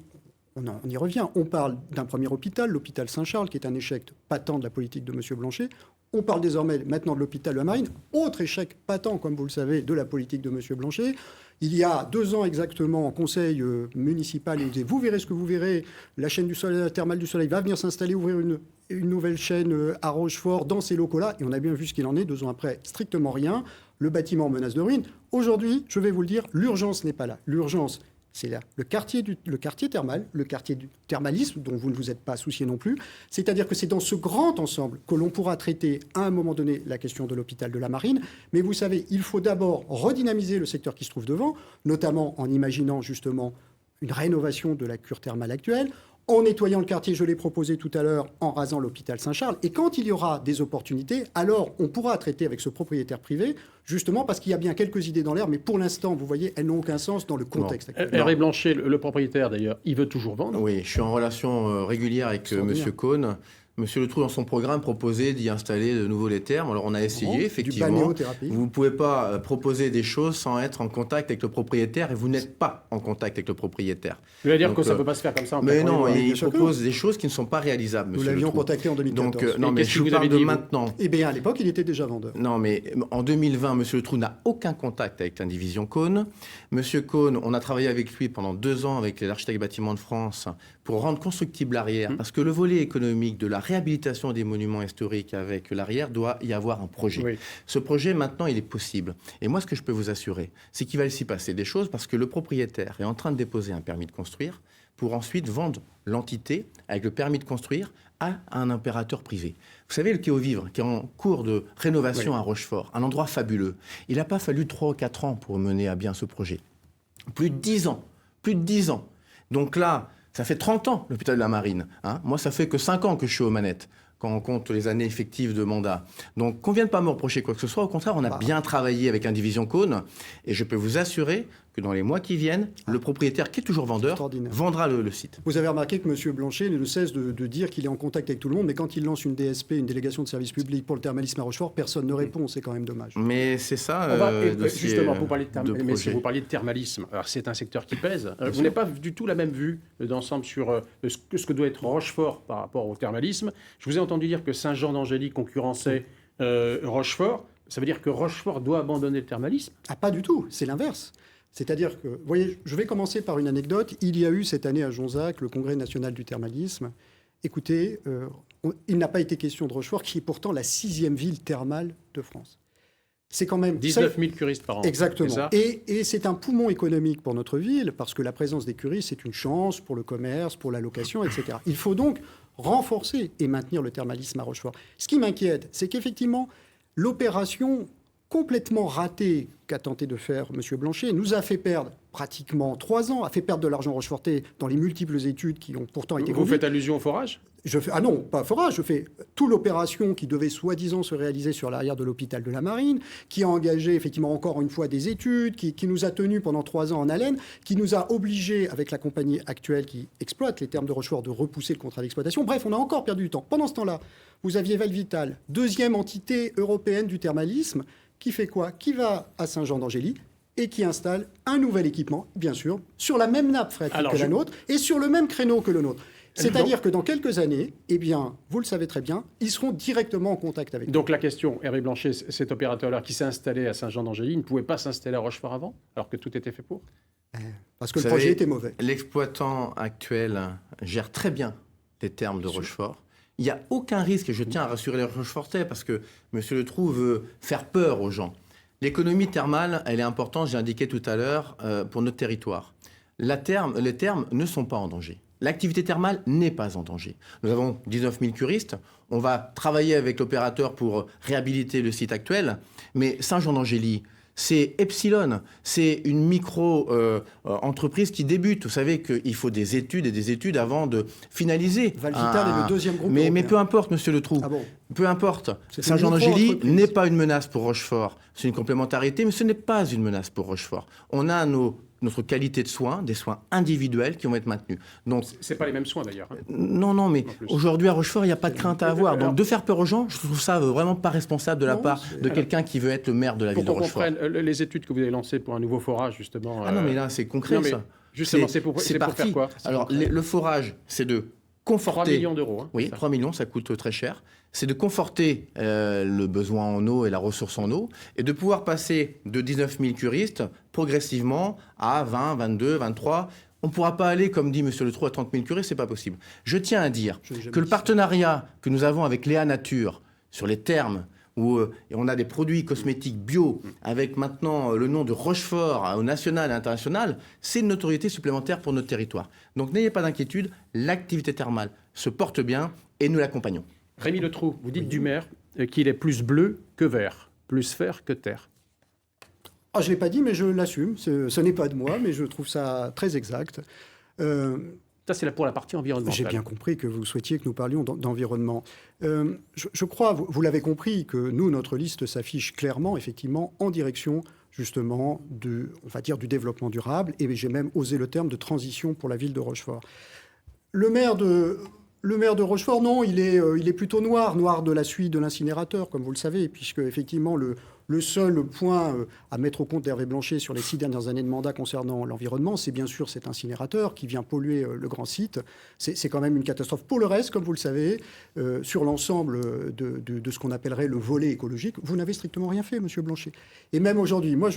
on y revient, on parle d'un premier hôpital, l'hôpital Saint-Charles, qui est un échec patent de la politique de M. Blanchet. On parle désormais maintenant de l'hôpital de la Marine, autre échec patent, comme vous le savez, de la politique de M. Blanchet. Il y a 2 ans exactement, en conseil municipal, il disait, vous verrez ce que vous verrez, la chaîne du soleil, la thermale du soleil va venir s'installer, ouvrir une nouvelle chaîne à Rochefort, dans ces locaux-là. Et on a bien vu ce qu'il en est, 2 ans après, strictement rien. Le bâtiment menace de ruine. Aujourd'hui, je vais vous le dire, l'urgence n'est pas là. L'urgence, c'est là le quartier thermal, le quartier du thermalisme, dont vous ne vous êtes pas soucié non plus. C'est-à-dire que c'est dans ce grand ensemble que l'on pourra traiter à un moment donné la question de l'hôpital de la Marine. Mais vous savez, il faut d'abord redynamiser le secteur qui se trouve devant, notamment en imaginant justement une rénovation de la cure thermale actuelle, en nettoyant le quartier, je l'ai proposé tout à l'heure, en rasant l'hôpital Saint-Charles. Et quand il y aura des opportunités, alors on pourra traiter avec ce propriétaire privé, justement parce qu'il y a bien quelques idées dans l'air, mais pour l'instant, vous voyez, elles n'ont aucun sens dans le contexte actuel. Hervé Blanchet, le propriétaire d'ailleurs, il veut toujours vendre. Oui, je suis en relation régulière avec M. Cohn. Monsieur Letroux, dans son programme, proposait d'y installer de nouveau les thermes. Alors, on a essayé, effectivement. Vous ne pouvez pas proposer des choses sans être en contact avec le propriétaire, et vous n'êtes pas en contact avec le propriétaire. Vous voulez dire que ça ne peut pas se faire comme ça en Mais non, il propose des choses qui ne sont pas réalisables, monsieur Letroux. Nous l'avions contacté en 2014. Donc, non, mais je vous parle de maintenant. Eh bien, à l'époque, il était déjà vendeur. Non, mais en 2020, monsieur Letroux n'a aucun contact avec l'indivision Cohn. Monsieur Cohn, on a travaillé avec lui pendant 2 ans avec les architectes bâtiments de France pour rendre constructible l'arrière, parce que le volet économique de la réhabilitation des monuments historiques avec l'arrière doit y avoir un projet. Oui. Ce projet, maintenant, il est possible. Et moi, ce que je peux vous assurer, c'est qu'il va s'y passer des choses parce que le propriétaire est en train de déposer un permis de construire pour ensuite vendre l'entité avec le permis de construire à un opérateur privé. Vous savez, le Quai aux Vivres, qui est en cours de rénovation à Rochefort, un endroit fabuleux, il n'a pas fallu 3 ou 4 ans pour mener à bien ce projet. Plus de 10 ans. Plus de 10 ans. Donc là, ça fait 30 ans, l'hôpital de la Marine. Hein. Moi, ça fait que 5 ans que je suis aux manettes, quand on compte les années effectives de mandat. Donc, qu'on ne vienne pas me reprocher quoi que ce soit. Au contraire, on a bien travaillé avec Indivision Cohn. Et je peux vous assurer que dans les mois qui viennent, le propriétaire, qui est toujours vendeur, vendra le site. Vous avez remarqué que M. Blanchet ne cesse de dire qu'il est en contact avec tout le monde, mais quand il lance une DSP, une délégation de service public pour le thermalisme à Rochefort, personne ne répond. C'est quand même dommage. Mais c'est ça. Justement, vous parliez de thermalisme. Alors, c'est un secteur qui pèse. Vous n'avez pas du tout la même vue d'ensemble sur ce que doit être Rochefort par rapport au thermalisme. Je vous ai entendu dire que Saint-Jean-d'Angély concurrençait Rochefort. Ça veut dire que Rochefort doit abandonner le thermalisme ? Ah, pas du tout. C'est l'inverse. C'est-à-dire que, vous voyez, je vais commencer par une anecdote. Il y a eu cette année à Jonzac le Congrès national du thermalisme. Écoutez, il n'a pas été question de Rochefort, qui est pourtant la 6e ville thermale de France. C'est quand même 19 000 curistes par an. Exactement. Et c'est un poumon économique pour notre ville, parce que la présence des curistes, c'est une chance pour le commerce, pour la location, etc. Il faut donc renforcer et maintenir le thermalisme à Rochefort. Ce qui m'inquiète, c'est qu'effectivement, l'opération complètement ratée qu'a tenté de faire M. Blanchet nous a fait perdre pratiquement 3 ans, a fait perdre de l'argent rochefortais dans les multiples études qui ont pourtant été Vous faites allusion au forage ? Ah non, pas forage, je fais toute l'opération qui devait soi-disant se réaliser sur l'arrière de l'hôpital de la Marine, qui a engagé effectivement encore une fois des études, qui nous a tenus pendant 3 ans en haleine, qui nous a obligés, avec la compagnie actuelle qui exploite les thermes de Rochefort, de repousser le contrat d'exploitation. Bref, on a encore perdu du temps. Pendant ce temps-là, vous aviez Valvital, 2e entité européenne du thermalisme, qui fait quoi? Qui va à Saint-Jean-d'Angély et qui installe un nouvel équipement, bien sûr, sur la même nappe phréatique que la nôtre et sur le même créneau que le nôtre. C'est-à-dire que dans quelques années, eh bien, vous le savez très bien, ils seront directement en contact avec nous. Donc la question, Hervé Blanchet, cet opérateur-là qui s'est installé à Saint-Jean-d'Angély, ne pouvait pas s'installer à Rochefort avant, alors que tout était fait pour? Parce que le projet était mauvais. L'exploitant actuel gère très bien les thermes de Rochefort. Il n'y a aucun risque, et je tiens à rassurer les Rochefortais, parce que M. Le Trou veut faire peur aux gens. L'économie thermale, elle est importante, j'ai indiqué tout à l'heure, pour notre territoire. Les thermes ne sont pas en danger. L'activité thermale n'est pas en danger. Nous avons 19 000 curistes. On va travailler avec l'opérateur pour réhabiliter le site actuel. Mais Saint-Jean-d'Angély, c'est Epsilon. C'est une micro-entreprise qui débute. Vous savez qu'il faut des études et des études avant de finaliser. Valvital est le 2e groupe. Mais peu importe, Monsieur Le Trou. Ah bon? Peu importe. Saint-Jean-d'Angély n'est pas une menace pour Rochefort. C'est une complémentarité, mais ce n'est pas une menace pour Rochefort. On a notre qualité de soins, des soins individuels qui vont être maintenus. Donc, c'est pas les mêmes soins d'ailleurs. Hein. Non, mais aujourd'hui à Rochefort, il n'y a pas de crainte à avoir. Donc de faire peur aux gens, je trouve ça vraiment pas responsable de la part de quelqu'un qui veut être le maire de la ville de Rochefort. Pour qu'on comprenne les études que vous avez lancées pour un nouveau forage, justement. Ah non, mais là, c'est concret, ça. Justement, c'est pour faire quoi? Alors, le forage, c'est de conforter... 3 millions d'euros. Hein, oui, 3 millions, ça coûte très cher. C'est de conforter le besoin en eau et la ressource en eau, et de pouvoir passer de 19 000 curistes progressivement à 20, 22, 23. On ne pourra pas aller, comme dit M. Le Trou, à 30 000 curistes, ce n'est pas possible. Je tiens à dire que le partenariat que nous avons avec Léa Nature sur les thermes, où on a des produits cosmétiques bio, avec maintenant le nom de Rochefort au national et international, c'est une notoriété supplémentaire pour notre territoire. Donc n'ayez pas d'inquiétude, l'activité thermale se porte bien et nous l'accompagnons. Rémi Le Trou, vous dites du maire qu'il est plus bleu que vert, plus fer que terre. Ah, je ne l'ai pas dit, mais je l'assume. Ce n'est pas de moi, mais je trouve ça très exact. Ça, c'est pour la partie environnementale. J'ai bien compris que vous souhaitiez que nous parlions d'environnement. Je crois, vous l'avez compris, que nous, notre liste s'affiche clairement, effectivement, en direction, justement, du développement durable, et j'ai même osé le terme de transition pour la ville de Rochefort. Le maire de Rochefort, non, il est plutôt noir de la suie de l'incinérateur, comme vous le savez, puisque, effectivement, le seul point à mettre au compte d'Hervé Blanchet sur les 6 dernières années de mandat concernant l'environnement, c'est bien sûr cet incinérateur qui vient polluer le grand site. C'est quand même une catastrophe. Pour le reste, comme vous le savez, sur l'ensemble de ce qu'on appellerait le volet écologique, vous n'avez strictement rien fait, Monsieur Blanchet. Et même aujourd'hui, moi,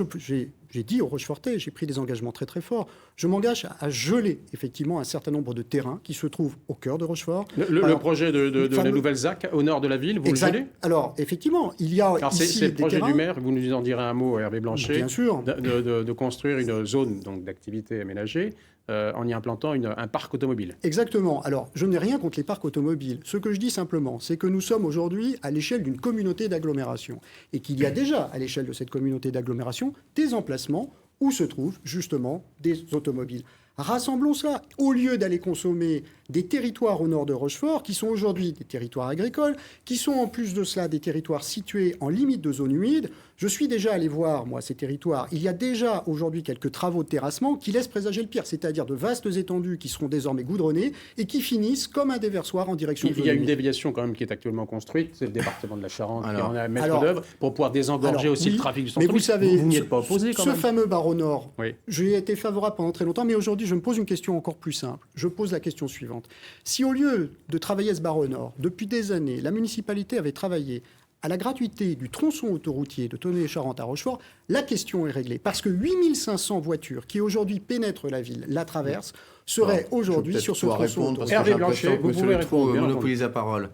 j'ai dit aux Rochefortais, j'ai pris des engagements très très forts, je m'engage à geler effectivement un certain nombre de terrains qui se trouvent au cœur de Rochefort. Le projet de la nouvelle ZAC au nord de la ville, vous le gelez? Alors, effectivement, il y a ici c'est le des projet terrains... du maire, vous nous en direz un mot, Hervé Blanchet, bien sûr. de construire une zone d'activité aménagée en y implantant un parc automobile. Exactement. Alors, je n'ai rien contre les parcs automobiles. Ce que je dis simplement, c'est que nous sommes aujourd'hui à l'échelle d'une communauté d'agglomération et qu'il y a déjà, à l'échelle de cette communauté d'agglomération, des emplacements où se trouvent justement des automobiles. Rassemblons cela. Au lieu d'aller consommer des territoires au nord de Rochefort, qui sont aujourd'hui des territoires agricoles, qui sont en plus de cela des territoires situés en limite de zone humide, je suis déjà allé voir, moi, ces territoires. Il y a déjà aujourd'hui quelques travaux de terrassement qui laissent présager le pire, c'est-à-dire de vastes étendues qui seront désormais goudronnées et qui finissent comme un déversoir en direction de zone humide. Il y a une humide. déviation quand même qui est actuellement construite, c'est le département de la Charente qui en est à maître d'œuvre pour pouvoir désengorger aussi le trafic du centre-ville. Mais vous savez, vous n'y êtes pas opposé quand même. Ce fameux barreau nord, oui. J'y ai été favorable pendant très longtemps, mais aujourd'hui, je me pose une question encore plus simple. Je pose la question suivante. Si au lieu de travailler ce barreau nord, depuis des années, la municipalité avait travaillé à la gratuité du tronçon autoroutier de Tonneau-les-Charentes à Rochefort, la question est réglée. Parce que 8500 voitures qui aujourd'hui pénètrent la ville, la traversent, seraient aujourd'hui sur ce tronçon autoroutier. Hervé Blanchet, vous pouvez répondre. Monopolise la parole.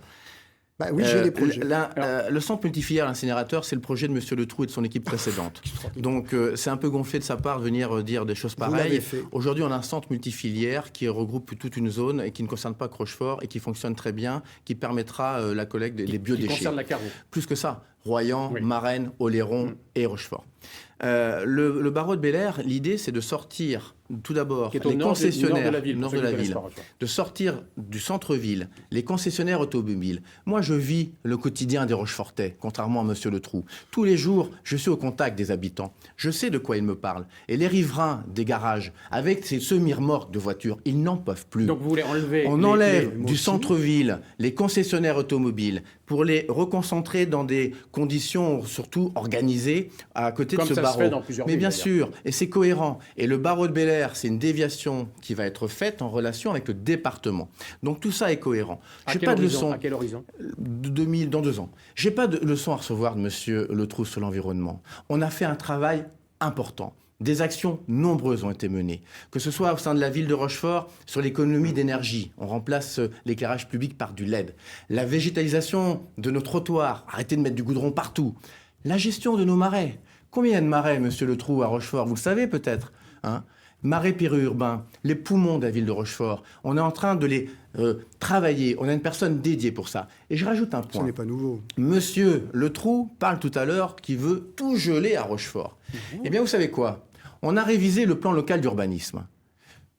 Bah oui, j'ai des projets. Le centre multifilière, l'incinérateur, c'est le projet de M. Le Trou et de son équipe précédente. Donc c'est un peu gonflé de sa part de venir dire des choses pareilles. Aujourd'hui, on a un centre multifilière qui regroupe toute une zone et qui ne concerne pas que Rochefort et qui fonctionne très bien, qui permettra la collecte des biodéchets. Qui concerne la Carreau. Plus que ça, Royan, Marennes, Oléron et Rochefort. Le barreau de Bel-Air, l'idée, c'est de sortir tout d'abord les concessionnaires nord de la ville, de sortir du centre-ville, les concessionnaires automobiles. Moi, je vis le quotidien des Rochefortais, contrairement à Monsieur Le Trou. Tous les jours, je suis au contact des habitants. Je sais de quoi ils me parlent. Et les riverains des garages, avec ces semi-remorques de voitures, ils n'en peuvent plus. Donc vous voulez enlever... On enlève du centre-ville les concessionnaires automobiles pour les reconcentrer dans des conditions surtout organisées à côté de ce barreau. Mais bien sûr, et c'est cohérent. Et le barreau de Bel-Air, c'est une déviation qui va être faite en relation avec le département. Donc tout ça est cohérent. À quel horizon ? Dans 2 ans. J'ai pas de leçon à recevoir de Monsieur Le Trou sur l'environnement. On a fait un travail important. Des actions nombreuses ont été menées, que ce soit au sein de la ville de Rochefort sur l'économie d'énergie. On remplace l'éclairage public par du LED. La végétalisation de nos trottoirs, arrêtez de mettre du goudron partout. La gestion de nos marais. Combien il y a de marais, Monsieur Le Trou, à Rochefort ? Vous le savez peut-être, hein ? Marais périurbains, les poumons de la ville de Rochefort. On est en train de les travailler. On a une personne dédiée pour ça. Et je rajoute un point. Ce n'est pas nouveau. Monsieur Le Trou parle tout à l'heure qu'il veut tout geler à Rochefort. Eh bien, vous savez quoi ? On a révisé le plan local d'urbanisme.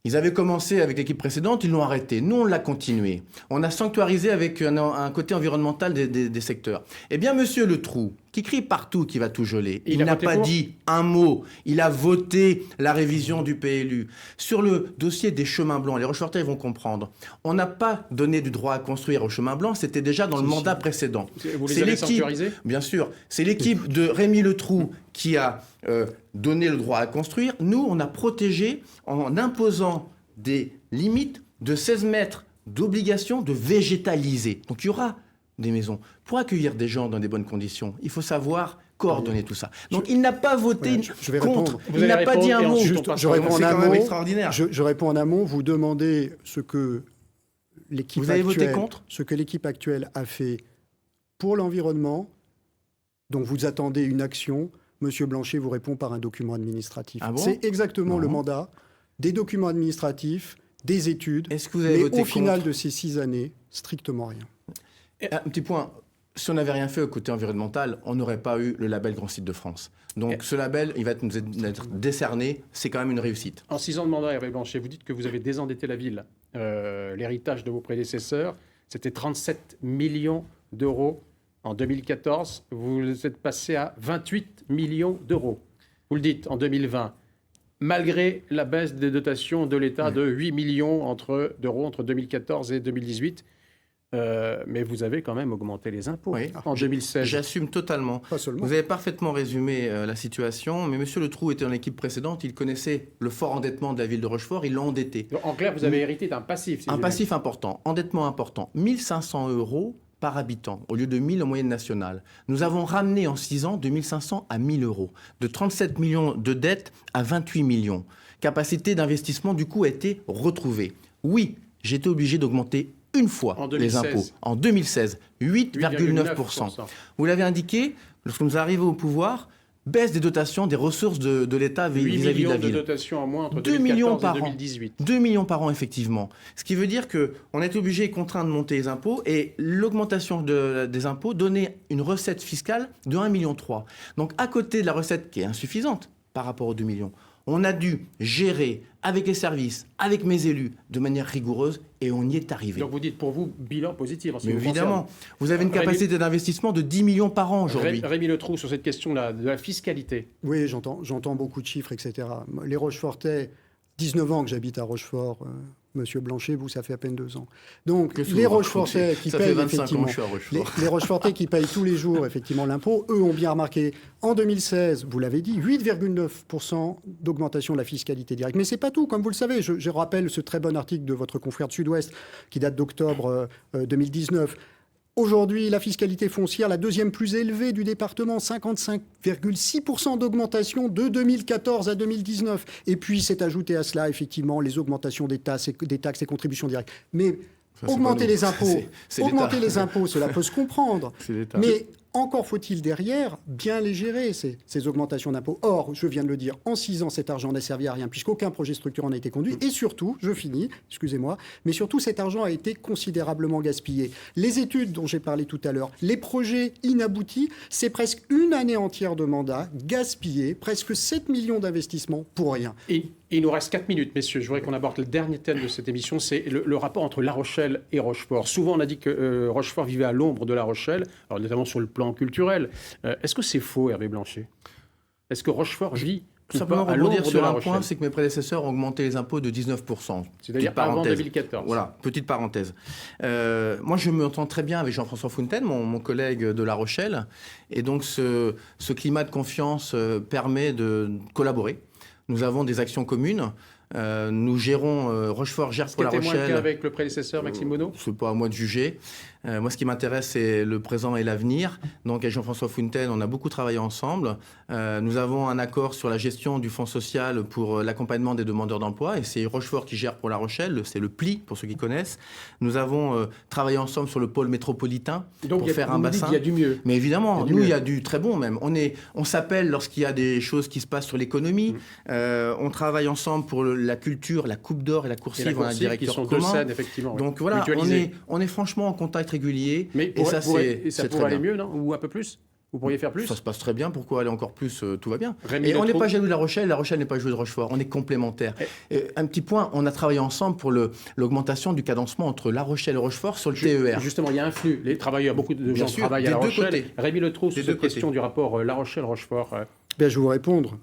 Ils avaient commencé avec l'équipe précédente, ils l'ont arrêté. Nous, on l'a continué. On a sanctuarisé avec un côté environnemental des secteurs. Eh bien, Monsieur Le Trou, qui crie partout qu'il va tout geler, il n'a pas dit un mot. Il a voté la révision du PLU. Sur le dossier des chemins blancs, les Rochefortais vont comprendre. On n'a pas donné du droit à construire aux chemins blancs, c'était déjà dans le mandat précédent. Vous les avez sanctuarisés ? Bien sûr. C'est l'équipe de Rémi Le Trou qui a donné le droit à construire. Nous, on a protégé en imposant des limites de 16 mètres d'obligation de végétaliser. Donc il y aura des maisons. Pour accueillir des gens dans des bonnes conditions, il faut savoir coordonner tout ça. Donc il n'a pas voté contre. Il n'a pas dit un mot. Je réponds en amont. Extraordinaire. Je réponds en amont. Vous demandez ce que l'équipe actuelle, voté contre ce que l'équipe actuelle a fait pour l'environnement. Donc vous attendez une action. Monsieur Blanchet vous répond par un document administratif. Ah bon ? C'est exactement le mandat. Des documents administratifs, des études. Est-ce que vous avez voté contre ? Au final de ces 6 années, strictement rien. Un petit point. Si on n'avait rien fait au côté environnemental, on n'aurait pas eu le label Grand Site de France. Donc ce label, il va nous être décerné. C'est quand même une réussite. En 6 ans de mandat, Hervé Blanchet, vous dites que vous avez désendetté la ville. L'héritage de vos prédécesseurs, c'était 37 millions d'euros en 2014. Vous êtes passé à 28 millions d'euros. Vous le dites, en 2020. Malgré la baisse des dotations de l'État de 8 millions d'euros entre 2014 et 2018. Mais vous avez quand même augmenté les impôts en 2016. J'assume totalement. Pas seulement. Vous avez parfaitement résumé la situation, mais Monsieur Le Trou était dans l'équipe précédente, il connaissait le fort endettement de la ville de Rochefort, il l'a endetté. Donc, en clair, vous avez hérité d'un passif. Un passif important, endettement important, 1 500 € par habitant, au lieu de 1 000 en moyenne nationale. Nous avons ramené en 6 ans de 1 500 à 1 000 €, de 37 millions de dettes à 28 millions. Capacité d'investissement, du coup, a été retrouvée. Oui, j'ai été obligé d'augmenter une fois les impôts. En 2016, 8,9%. Vous l'avez indiqué, lorsque nous arrivons au pouvoir, baisse des dotations, des ressources de l'État vis-à-vis de la ville. 8 millions de dotations en moins entre 2014 et 2018. 2 millions par an, effectivement. Ce qui veut dire qu'on est obligé et contraint de monter les impôts, et l'augmentation des impôts donnait une recette fiscale de 1,3 million. Donc, à côté de la recette qui est insuffisante par rapport aux 2 millions, on a dû gérer avec les services, avec mes élus, de manière rigoureuse, et on y est arrivé. Donc vous dites pour vous, bilan positif en ce qui vous évidemment. Vous avez une capacité d'investissement de 10 millions par an aujourd'hui. Rémi Le Trou, sur cette question-là, de la fiscalité. Oui, j'entends beaucoup de chiffres, etc. Les Rochefortais, 19 ans que j'habite à Rochefort, Monsieur Blanchet, vous, ça fait à peine 2 ans. Donc, les Rochefortais qui payent effectivement, les Rochefortais qui payent tous les jours effectivement l'impôt, eux ont bien remarqué en 2016, vous l'avez dit, 8,9% d'augmentation de la fiscalité directe. Mais c'est pas tout, comme vous le savez. Je rappelle ce très bon article de votre confrère de Sud-Ouest qui date d'octobre 2019. Aujourd'hui, la fiscalité foncière, la deuxième plus élevée du département, 55,6% d'augmentation de 2014 à 2019. Et puis, c'est ajouté à cela, effectivement, les augmentations des taxes et contributions directes. Mais augmenter les impôts, cela peut se comprendre. Mais encore faut-il derrière bien les gérer, ces augmentations d'impôts. Or, je viens de le dire, en 6 ans, cet argent n'a servi à rien puisqu'aucun projet structurant n'a été conduit. Et surtout, je finis, excusez-moi, mais surtout cet argent a été considérablement gaspillé. Les études dont j'ai parlé tout à l'heure, les projets inaboutis, c'est presque une année entière de mandat gaspillé, presque 7 millions d'investissements pour rien. Et il nous reste 4 minutes, messieurs. Je voudrais qu'on aborde le dernier thème de cette émission, c'est le rapport entre La Rochelle et Rochefort. Souvent, on a dit que Rochefort vivait à l'ombre de La Rochelle, alors notamment sur le plan culturel. Est-ce que c'est faux, Hervé Blanchet? Est-ce que Rochefort vit simplement à l'ombre sur de La un Rochelle? point, c'est que mes prédécesseurs ont augmenté les impôts de 19%. C'est-à-dire avant 2014. Voilà, petite parenthèse. Moi, je m'entends très bien avec Jean-François Fontaine, mon collègue de La Rochelle. Et donc, ce climat de confiance permet de collaborer. Nous avons des actions communes. Nous gérons, Rochefort gère pour La Rochelle. C'était moins le cas avec le prédécesseur, Maxime Monod? C'est pas à moi de juger. Moi, ce qui m'intéresse, c'est le présent et l'avenir. Donc, avec Jean-François Fontaine, on a beaucoup travaillé ensemble. Nous avons un accord sur la gestion du fonds social pour l'accompagnement des demandeurs d'emploi. Et c'est Rochefort qui gère pour La Rochelle. C'est le PLI, pour ceux qui connaissent. Nous avons travaillé ensemble sur le pôle métropolitain pour faire un bassin. Il y a du mieux. Mais évidemment, il y a du très bon même. On s'appelle lorsqu'il y a des choses qui se passent sur l'économie. On travaille ensemble pour la culture, la Coupe d'Or et la Coursive. On a un directeur commun. Deux scènes, effectivement. Donc voilà, on est franchement en contact régulier. Mais ça pourrait aller mieux, non? Ou un peu plus? Vous pourriez faire plus? Ça se passe très bien. Pourquoi aller encore plus? Tout va bien. Et on n'est pas jaloux de La Rochelle. La Rochelle n'est pas jaloux de Rochefort. On est complémentaires. Un petit point, on a travaillé ensemble pour l'augmentation du cadencement entre La Rochelle et Rochefort sur le TER. Justement, il y a un flux. Les travailleurs, beaucoup de gens travaillent à La Rochelle. Rémi Le Trou, sur cette question du rapport La Rochelle-Rochefort. Je vais vous répondre.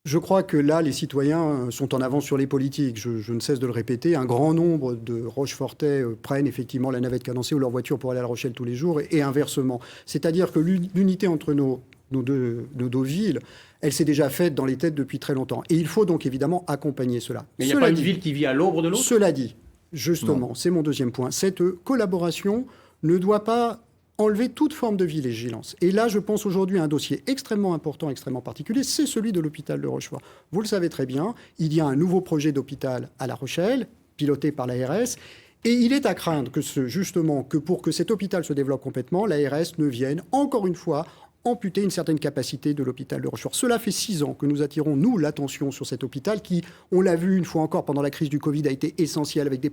Je crois que là, les citoyens sont en avance sur les politiques. Je ne cesse de le répéter. Un grand nombre de Rochefortais prennent effectivement la navette cadencée ou leur voiture pour aller à La Rochelle tous les jours et inversement. C'est-à-dire que l'unité entre nos deux villes, elle s'est déjà faite dans les têtes depuis très longtemps. Et il faut donc évidemment accompagner cela. Mais il n'y a pas une ville qui vit à l'ombre de l'autre? Cela dit, justement, c'est mon deuxième point. Cette collaboration ne doit pas enlever toute forme de vigilance. Et là, je pense aujourd'hui à un dossier extrêmement important, extrêmement particulier, c'est celui de l'hôpital de Rochefort. Vous le savez très bien, il y a un nouveau projet d'hôpital à La Rochelle, piloté par l'ARS, et il est à craindre que pour que cet hôpital se développe complètement, l'ARS ne vienne, encore une fois, amputer une certaine capacité de l'hôpital de Rochefort. Cela fait 6 ans que nous attirons, nous, l'attention sur cet hôpital qui, on l'a vu une fois encore pendant la crise du Covid, a été essentiel avec des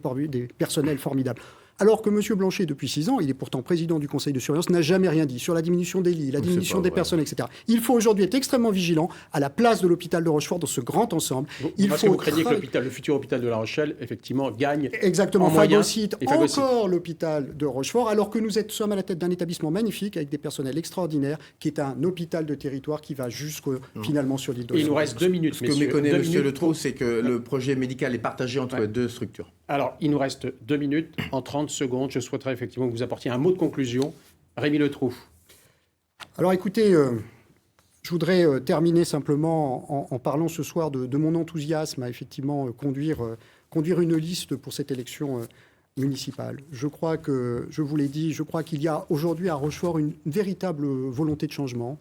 personnels formidables. Alors que M. Blanchet, depuis 6 ans, il est pourtant président du conseil de surveillance, n'a jamais rien dit sur la diminution des lits, la diminution des personnes, etc. Il faut aujourd'hui être extrêmement vigilant à la place de l'hôpital de Rochefort dans ce grand ensemble. Parce que vous craignez que le futur hôpital de La Rochelle, effectivement, gagne exactement, phagocyte encore l'hôpital de Rochefort, alors que nous sommes à la tête d'un établissement magnifique avec des personnels extraordinaires, qui est un hôpital de territoire qui va finalement sur l'île de Il nous reste 2 minutes, Ce que méconnaît M. Le Trou, c'est que le projet médical est partagé entre les deux structures. Alors, il nous reste 2 minutes. En 30 secondes, je souhaiterais effectivement que vous apportiez un mot de conclusion. Rémi Le Trou. Alors écoutez, je voudrais terminer simplement en parlant ce soir de mon enthousiasme à effectivement conduire une liste pour cette élection municipale. Je crois que, je vous l'ai dit, je crois qu'il y a aujourd'hui à Rochefort une véritable volonté de changement.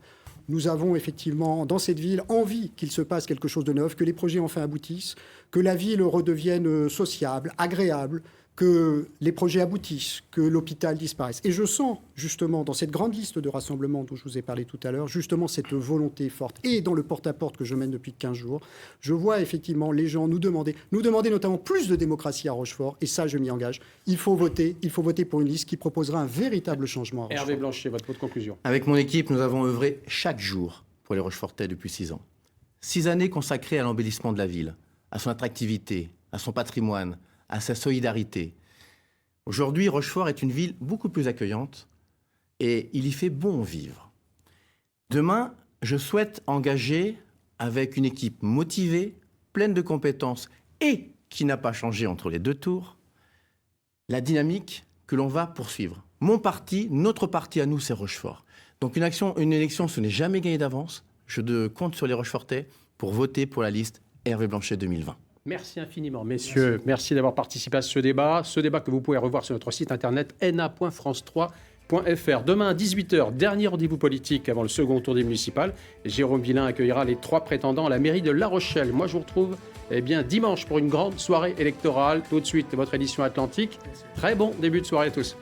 Nous avons effectivement, dans cette ville, envie qu'il se passe quelque chose de neuf, que les projets enfin aboutissent, que la ville redevienne sociable, agréable, que les projets aboutissent, que l'hôpital disparaisse. Et je sens, justement, dans cette grande liste de rassemblements dont je vous ai parlé tout à l'heure, justement cette volonté forte. Et dans le porte-à-porte que je mène depuis 15 jours, je vois effectivement les gens nous demander notamment plus de démocratie à Rochefort. Et ça, je m'y engage. Il faut voter pour une liste qui proposera un véritable changement à Rochefort. Hervé Blanchet, votre mot de conclusion. Avec mon équipe, nous avons œuvré chaque jour pour les Rochefortais depuis 6 ans. 6 années consacrées à l'embellissement de la ville, à son attractivité, à son patrimoine, à sa solidarité. Aujourd'hui, Rochefort est une ville beaucoup plus accueillante et il y fait bon vivre. Demain, je souhaite engager avec une équipe motivée, pleine de compétences et qui n'a pas changé entre les 2 tours, la dynamique que l'on va poursuivre. Mon parti, notre parti à nous, c'est Rochefort. Donc une élection, ce n'est jamais gagné d'avance. Je compte sur les Rochefortais pour voter pour la liste Hervé Blanchet 2020. Merci infiniment, messieurs. Merci d'avoir participé à ce débat. Ce débat que vous pouvez revoir sur notre site internet na.france3.fr. Demain à 18h, dernier rendez-vous politique avant le second tour des municipales. Jérôme Villain accueillera les 3 prétendants à la mairie de La Rochelle. Moi, je vous retrouve dimanche pour une grande soirée électorale. Tout de suite, votre édition Atlantique. Très bon début de soirée à tous.